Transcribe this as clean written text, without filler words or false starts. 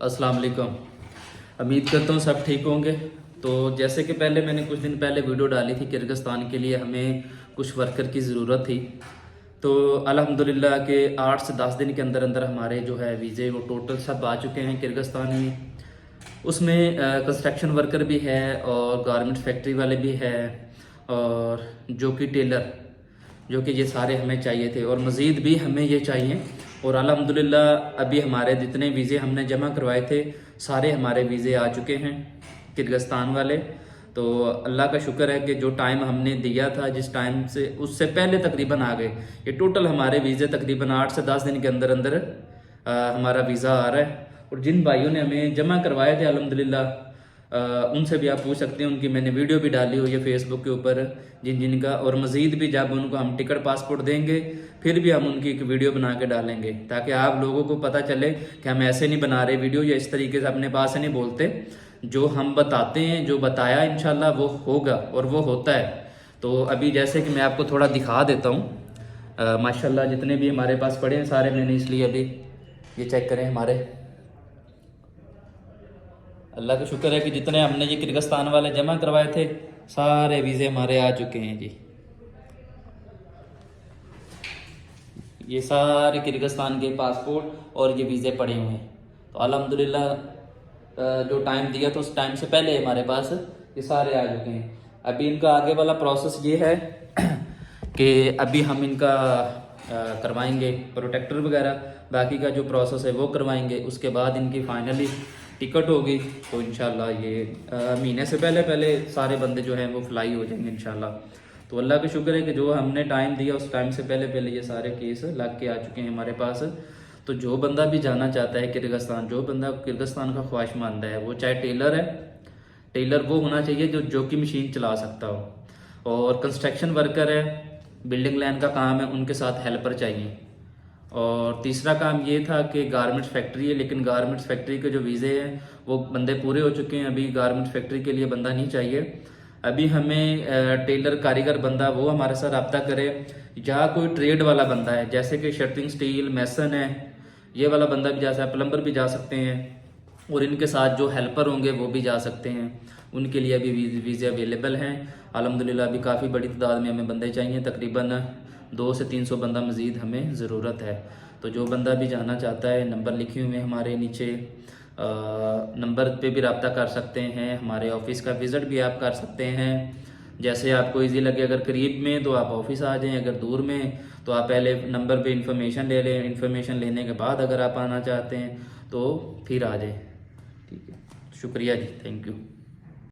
अस्सलाम वालेकुम। उम्मीद करता हूँ सब ठीक होंगे। तो जैसे कि पहले मैंने कुछ दिन पहले वीडियो डाली थी, किर्गिस्तान के लिए हमें कुछ वर्कर की ज़रूरत थी। तो अल्हम्दुलिल्लाह के 8 से 10 दिन के अंदर अंदर हमारे जो है वीज़े वो टोटल सब आ चुके हैं किर्गिस्तान में। उसमें कंस्ट्रक्शन वर्कर भी है और गारमेंट फैक्ट्री वाले भी है और जो कि टेलर, जो कि ये सारे हमें चाहिए थे और मज़ीद भी हमें ये चाहिए। और अल्हम्दुलिल्लाह अभी हमारे जितने वीज़े हमने जमा करवाए थे सारे हमारे वीज़े आ चुके हैं किर्गिस्तान वाले। तो अल्लाह का शुक्र है कि जो टाइम हमने दिया था, जिस टाइम से उससे पहले तकरीबन आ गए। ये टोटल हमारे वीज़े तकरीबन 8 से 10 दिन के अंदर अंदर हमारा वीज़ा आ रहा है। और जिन भाइयों ने हमें जमा करवाए थे अल्हम्दुलिल्लाह उनसे भी आप पूछ सकते हैं, उनकी मैंने वीडियो भी डाली हुई है फेसबुक के ऊपर जिन जिनका। और मज़ीद भी जब उनको हम टिकट पासपोर्ट देंगे फिर भी हम उनकी एक वीडियो बना के डालेंगे, ताकि आप लोगों को पता चले कि हम ऐसे नहीं बना रहे वीडियो या इस तरीके से अपने पास से नहीं बोलते। जो हम बताते हैं, जो बताया इंशाल्लाह वो होगा और वो होता है। तो अभी जैसे कि मैं आपको थोड़ा दिखा देता हूँ, माशाल्लाह जितने भी हमारे पास पड़े हैं सारे मैंने इसलिए अभी ये चेक करें। हमारे अल्लाह का शुक्र है कि जितने हमने ये किर्गिस्तान वाले जमा करवाए थे सारे वीज़े हमारे आ चुके हैं जी। ये सारे किर्गिस्तान के पासपोर्ट और ये वीज़े पड़े हुए हैं। तो अल्हम्दुलिल्लाह जो टाइम दिया था उस टाइम से पहले हमारे पास ये सारे आ चुके हैं। अभी इनका आगे वाला प्रोसेस ये है कि अभी हम इनका करवाएंगे प्रोटेक्टर वगैरह, बाकी का जो प्रोसेस है वो करवाएंगे। उसके बाद इनकी फाइनली टिकट होगी। तो इंशाल्लाह ये महीने से पहले पहले सारे बंदे जो हैं वो फ्लाई हो जाएंगे इंशाल्लाह। तो अल्लाह का शुक्र है कि जो हमने टाइम दिया उस टाइम से पहले पहले ये सारे केस लग के आ चुके हैं हमारे पास। तो जो बंदा भी जाना चाहता है किर्गिस्तान, जो बंदा किर्गिस्तान का ख्वाहिशमंद है, वो चाहे टेलर है, टेलर वो होना चाहिए जो कि मशीन चला सकता हो, और कंस्ट्रक्शन वर्कर है, बिल्डिंग लाइन का काम है, उनके साथ हेल्पर चाहिए। और तीसरा काम ये था कि गारमेंट्स फैक्ट्री है, लेकिन गारमेंट्स फैक्ट्री के जो वीज़े हैं वो बंदे पूरे हो चुके हैं। अभी गारमेंट्स फैक्ट्री के लिए बंदा नहीं चाहिए। अभी हमें टेलर कारीगर बंदा वो हमारे साथ रब्ता करे, या कोई ट्रेड वाला बंदा है जैसे कि शटरिंग स्टील मैसन है, ये वाला बंदा भी जा सकता है, प्लम्बर भी जा सकते हैं, और इनके साथ जो हेल्पर होंगे वो भी जा सकते हैं। उनके लिए अभी वीज़े अवेलेबल हैं अल्हम्दुलिल्लाह। अभी काफ़ी बड़ी तादाद में हमें बंदे चाहिए, तकरीबन 200 से 300 बंदा मज़ीद हमें ज़रूरत है। तो जो बंदा भी जाना चाहता है, नंबर लिखे हुए हैं हमारे नीचे, नंबर पे भी रब्ता कर सकते हैं। हमारे ऑफिस का विज़िट भी आप कर सकते हैं, जैसे आपको इजी लगे। अगर करीब में तो आप ऑफिस आ जाएं, अगर दूर में तो आप पहले नंबर पे इंफॉर्मेशन ले लें। इंफॉर्मेशन लेने के बाद अगर आप आना चाहते हैं तो फिर आ जाएं। ठीक है, शुक्रिया जी, थैंक यू।